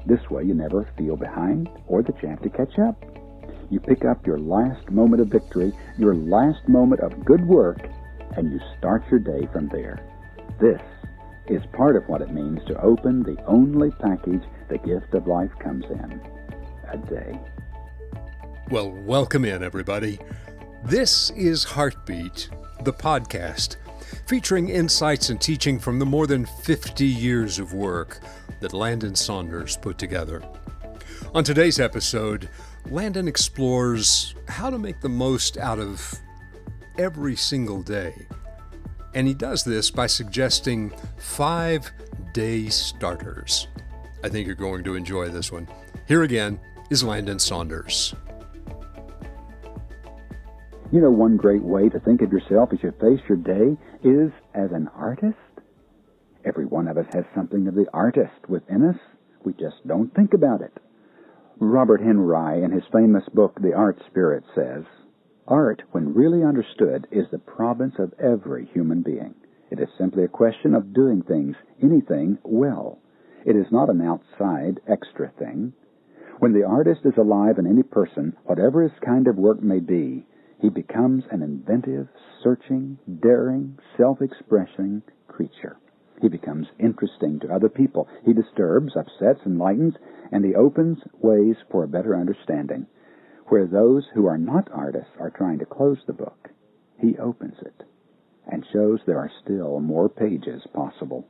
This way you never feel behind or that you have to catch up. You pick up your last moment of victory, your last moment of good work, and you start your day from there. This is part of what it means to open the only package the gift of life comes in, a day. Well, welcome in, everybody. This is Heartbeat, the podcast, featuring insights and teaching from the more than 50 years of work that Landon Saunders put together. On today's episode, Landon explores how to make the most out of every single day. And he does this by suggesting 5 day starters. I think you're going to enjoy this one. Here again is Landon Saunders. You know, one great way to think of yourself as you face your day is as an artist. Every one of us has something of the artist within us. We just don't think about it. Robert Henry, in his famous book, The Art Spirit, says, "Art, when really understood, is the province of every human being. It is simply a question of doing things, anything, well. It is not an outside, extra thing. When the artist is alive in any person, whatever his kind of work may be, he becomes an inventive, searching, daring, self-expressing creature. He becomes interesting to other people. He disturbs, upsets, enlightens, and he opens ways for a better understanding. Where those who are not artists are trying to close the book, he opens it and shows there are still more pages possible."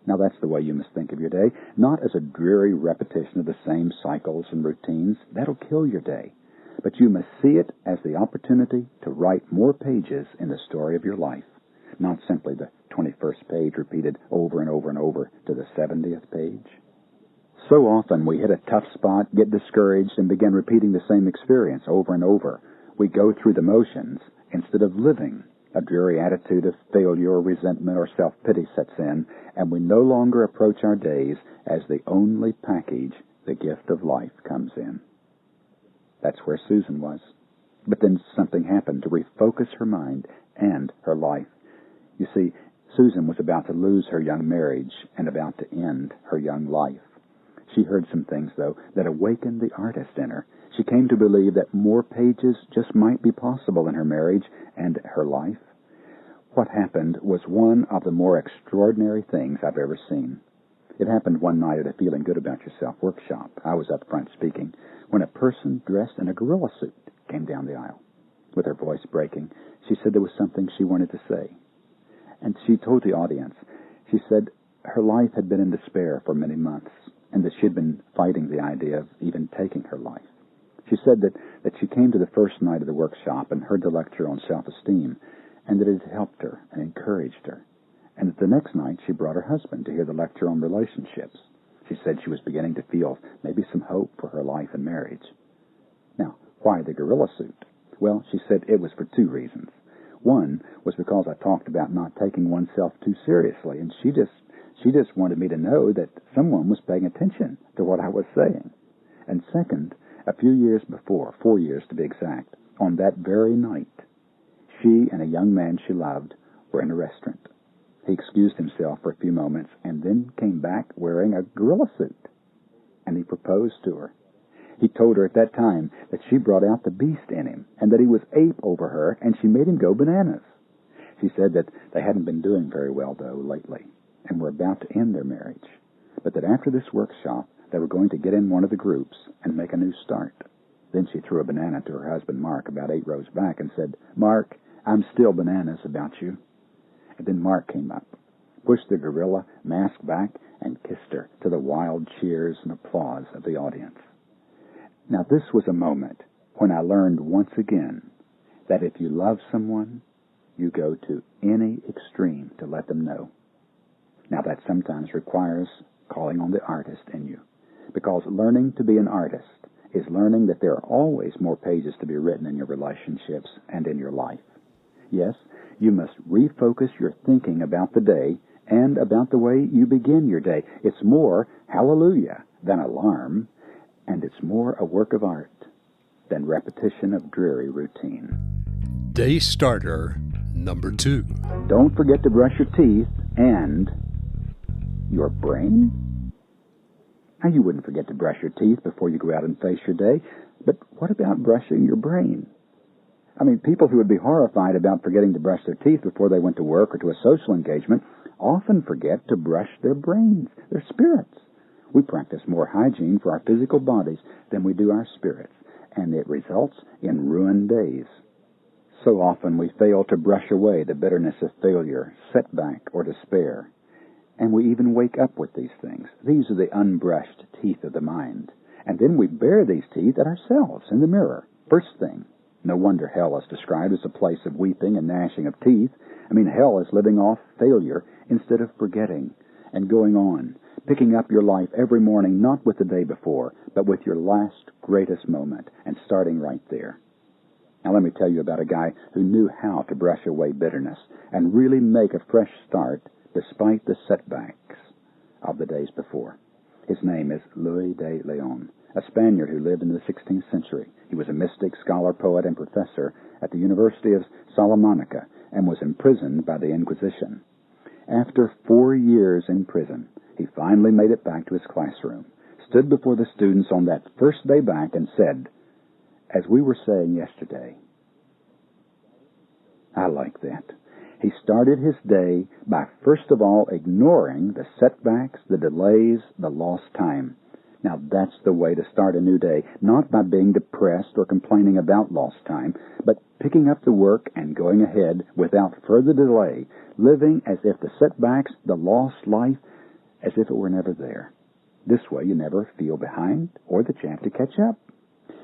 Now that's the way you must think of your day, not as a dreary repetition of the same cycles and routines. That'll kill your day. But you must see it as the opportunity to write more pages in the story of your life, not simply the 21st page repeated over and over and over to the 70th page. So often we hit a tough spot, get discouraged, and begin repeating the same experience over and over. We go through the motions instead of living. A dreary attitude of failure or resentment or self-pity sets in, and we no longer approach our days as the only package the gift of life comes in. That's where Susan was. But then something happened to refocus her mind and her life. You see, Susan was about to lose her young marriage and about to end her young life. She heard some things, though, that awakened the artist in her. She came to believe that more pages just might be possible in her marriage and her life. What happened was one of the more extraordinary things I've ever seen. It happened one night at a Feeling Good About Yourself workshop. I was up front speaking when a person dressed in a gorilla suit came down the aisle. With her voice breaking, she said there was something she wanted to say. And she told the audience, she said her life had been in despair for many months, and that she had been fighting the idea of even taking her life. She said that she came to the first night of the workshop and heard the lecture on self-esteem, and that it had helped her and encouraged her. And that the next night she brought her husband to hear the lecture on relationships. She said she was beginning to feel maybe some hope for her life and marriage. Now, why the gorilla suit? Well, she said it was for 2 reasons. One was because I talked about not taking oneself too seriously, and she just wanted me to know that someone was paying attention to what I was saying. And second, a few years before, 4 years to be exact, on that very night, she and a young man she loved were in a restaurant. He excused himself for a few moments and then came back wearing a gorilla suit, and he proposed to her. He told her at that time that she brought out the beast in him and that he was ape over her, and she made him go bananas. She said that they hadn't been doing very well, though, lately, and were about to end their marriage, but that after this workshop, they were going to get in one of the groups and make a new start. Then she threw a banana to her husband, Mark, about 8 rows back and said, "Mark, I'm still bananas about you." And then Mark came up, pushed the gorilla mask back, and kissed her to the wild cheers and applause of the audience. Now, this was a moment when I learned once again that if you love someone, you go to any extreme to let them know. Now, that sometimes requires calling on the artist in you, because learning to be an artist is learning that there are always more pages to be written in your relationships and in your life. Yes, you must refocus your thinking about the day and about the way you begin your day. It's more hallelujah than alarm, and it's more a work of art than repetition of dreary routine. Day starter number 2. Don't forget to brush your teeth and your brain. Now, you wouldn't forget to brush your teeth before you go out and face your day, but what about brushing your brain? I mean, people who would be horrified about forgetting to brush their teeth before they went to work or to a social engagement often forget to brush their brains, their spirits. We practice more hygiene for our physical bodies than we do our spirits, and it results in ruined days. So often we fail to brush away the bitterness of failure, setback, or despair. And we even wake up with these things. These are the unbrushed teeth of the mind. And then we bare these teeth at ourselves in the mirror. First thing, no wonder hell is described as a place of weeping and gnashing of teeth. I mean, hell is living off failure instead of forgetting and going on, picking up your life every morning, not with the day before, but with your last greatest moment, and starting right there. Now let me tell you about a guy who knew how to brush away bitterness and really make a fresh start despite the setbacks of the days before. His name is Louis de Leon, a Spaniard who lived in the 16th century. He was a mystic, scholar, poet, and professor at the University of Salamanca and was imprisoned by the Inquisition. After 4 years in prison, he finally made it back to his classroom, stood before the students on that first day back and said, "As we were saying yesterday." I like that. He started his day by first of all ignoring the setbacks, the delays, the lost time. Now that's the way to start a new day, not by being depressed or complaining about lost time, but picking up the work and going ahead without further delay, living as if the setbacks, the lost life, as if it were never there. This way you never feel behind or that you have to catch up.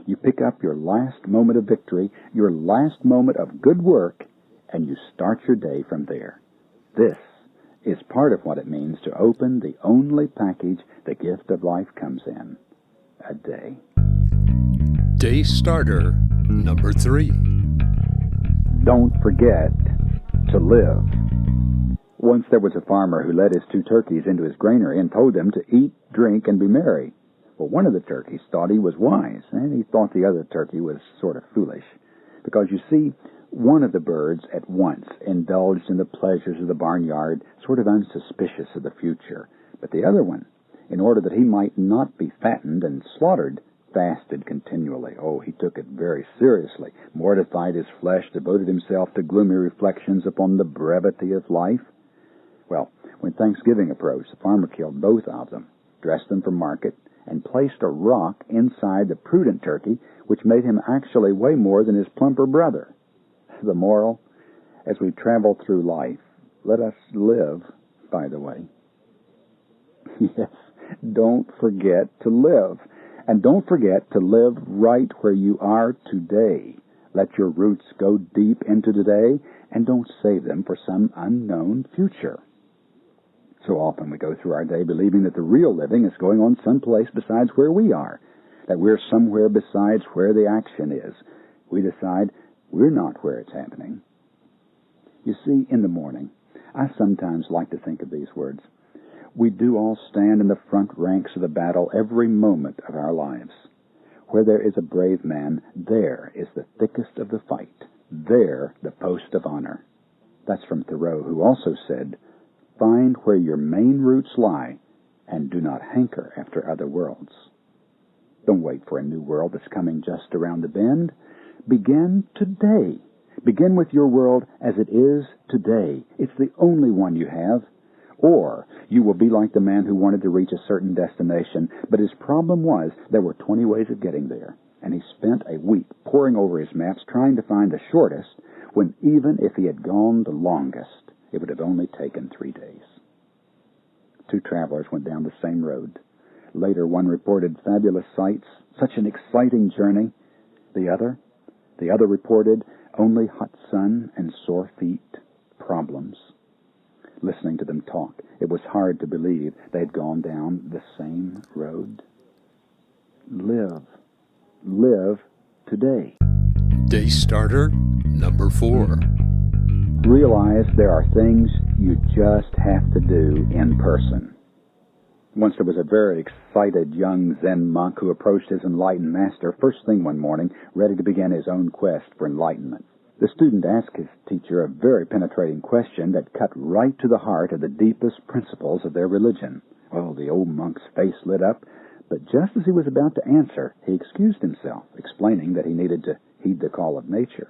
You pick up your last moment of victory, your last moment of good work, and you start your day from there. This is part of what it means to open the only package the gift of life comes in, a day. Day starter number 3. Don't forget to live. Once there was a farmer who led his 2 turkeys into his granary and told them to eat, drink, and be merry. Well, one of the turkeys thought he was wise, and he thought the other turkey was sort of foolish. Because, you see, one of the birds at once indulged in the pleasures of the barnyard, sort of unsuspicious of the future. But the other one, in order that he might not be fattened and slaughtered, fasted continually. Oh, he took it very seriously, mortified his flesh, devoted himself to gloomy reflections upon the brevity of life. Well, when Thanksgiving approached, the farmer killed both of them, dressed them for market, and placed a rock inside the prudent turkey, which made him actually weigh more than his plumper brother. The moral, as we travel through life, let us live, by the way. Yes, don't forget to live. And don't forget to live right where you are today. Let your roots go deep into today, and don't save them for some unknown future. So often we go through our day believing that the real living is going on someplace besides where we are, that we're somewhere besides where the action is. We decide we're not where it's happening. You see, in the morning, I sometimes like to think of these words. We do all stand in the front ranks of the battle every moment of our lives. Where there is a brave man, there is the thickest of the fight. There the post of honor. That's from Thoreau, who also said, "Find where your main roots lie, and do not hanker after other worlds." Don't wait for a new world that's coming just around the bend. Begin today. Begin with your world as it is today. It's the only one you have. Or you will be like the man who wanted to reach a certain destination, but his problem was there were 20 ways of getting there, and he spent a week poring over his maps trying to find the shortest, when even if he had gone the longest, it would have only taken 3 days. 2 travelers went down the same road. Later, one reported fabulous sights, such an exciting journey. The other reported only hot sun and sore feet, problems. Listening to them talk, it was hard to believe they had gone down the same road. Live. Live today. Day starter number 4. Realize there are things you just have to do in person. Once there was a very excited young Zen monk who approached his enlightened master first thing one morning, ready to begin his own quest for enlightenment. The student asked his teacher a very penetrating question that cut right to the heart of the deepest principles of their religion. Well, the old monk's face lit up, but just as he was about to answer, he excused himself, explaining that he needed to heed the call of nature.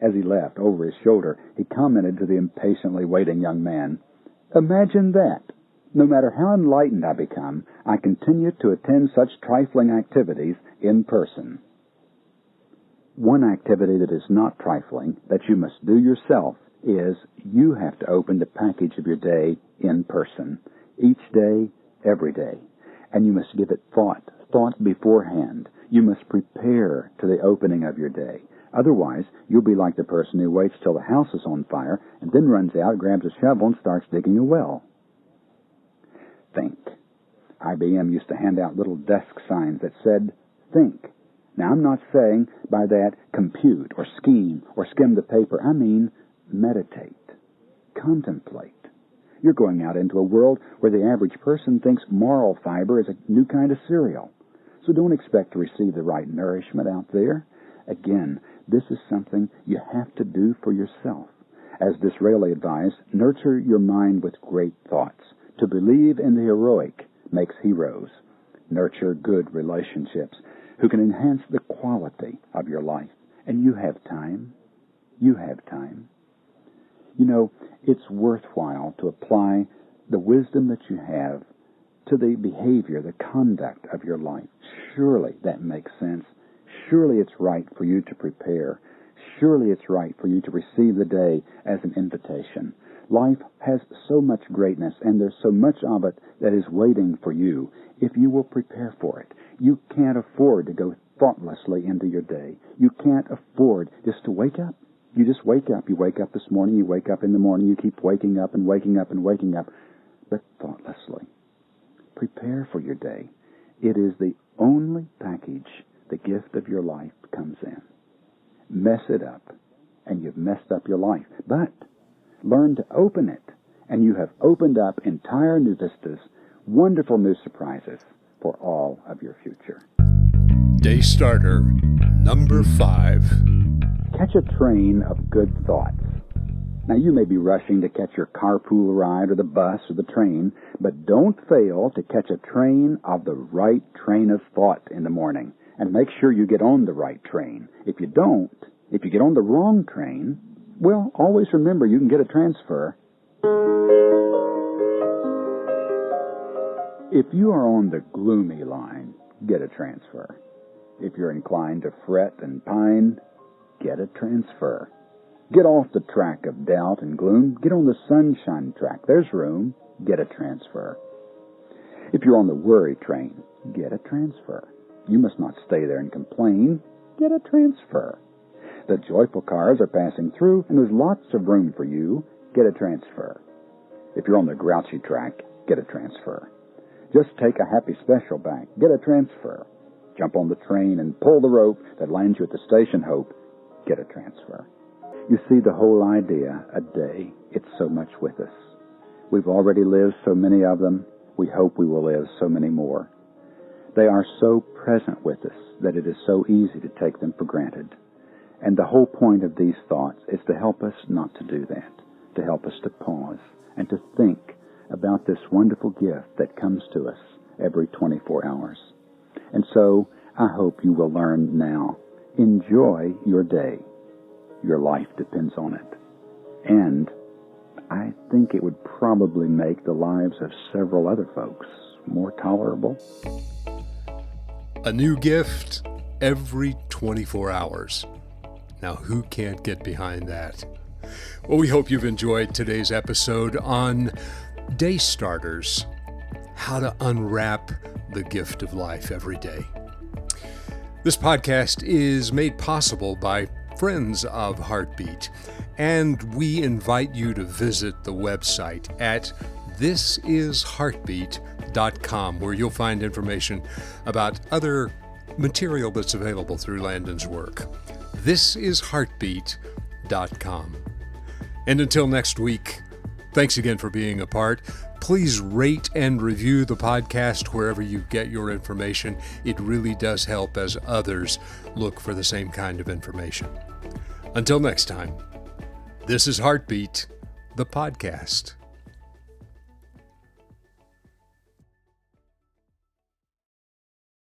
As he left, over his shoulder, he commented to the impatiently waiting young man, "Imagine that! No matter how enlightened I become, I continue to attend such trifling activities in person." One activity that is not trifling, that you must do yourself, is you have to open the package of your day in person, each day, every day. And you must give it thought beforehand. You must prepare to the opening of your day. Otherwise, you'll be like the person who waits till the house is on fire and then runs out, grabs a shovel, and starts digging a well. Think. IBM used to hand out little desk signs that said, "Think." Now, I'm not saying by that compute or scheme or skim the paper. I mean meditate, contemplate. You're going out into a world where the average person thinks moral fiber is a new kind of cereal. So don't expect to receive the right nourishment out there. Again, this is something you have to do for yourself. As Disraeli advised, nurture your mind with great thoughts. To believe in the heroic makes heroes. Nurture good relationships who can enhance the quality of your life. And you have time. You have time. You know, it's worthwhile to apply the wisdom that you have to the behavior, the conduct of your life. Surely that makes sense. Surely it's right for you to prepare. Surely it's right for you to receive the day as an invitation. Life has so much greatness, and there's so much of it that is waiting for you if you will prepare for it. You can't afford to go thoughtlessly into your day. You can't afford just to wake up. You just wake up. You wake up this morning, you wake up in the morning, you keep waking up and waking up and waking up, but thoughtlessly. Prepare for your day. It is the only package the gift of your life comes in. Mess it up, and you've messed up your life. But learn to open it, and you have opened up entire new vistas, wonderful new surprises for all of your future. Day starter number 5. Catch a train of good thoughts. Now, you may be rushing to catch your carpool ride or the bus or the train, but don't fail to catch a train of the right train of thought in the morning. And make sure you get on the right train. If you don't, if you get on the wrong train, well, always remember you can get a transfer. If you are on the gloomy line, get a transfer. If you're inclined to fret and pine, get a transfer. Get off the track of doubt and gloom. Get on the sunshine track. There's room. Get a transfer. If you're on the worry train, get a transfer. You must not stay there and complain. Get a transfer. The joyful cars are passing through, and there's lots of room for you. Get a transfer. If you're on the grouchy track, get a transfer. Just take a happy special back. Get a transfer. Jump on the train and pull the rope that lands you at the station hope. Get a transfer. You see, the whole idea, a day, it's so much with us. We've already lived so many of them. We hope we will live so many more. They are so present with us that it is so easy to take them for granted. And the whole point of these thoughts is to help us not to do that, to help us to pause and to think about this wonderful gift that comes to us every 24 hours. And so I hope you will learn now. Enjoy your day. Your life depends on it. And I think it would probably make the lives of several other folks more tolerable. A new gift every 24 hours. Now, who can't get behind that? Well, we hope you've enjoyed today's episode on Day Starters, how to unwrap the gift of life every day. This podcast is made possible by friends of Heartbeat, and we invite you to visit the website at thisisheartbeat.com, where you'll find information about other material that's available through Landon's work. thisisheartbeat.com. And until next week, thanks again for being a part. Please rate and review the podcast wherever you get your information. It really does help as others look for the same kind of information. Until next time, this is Heartbeat, the podcast.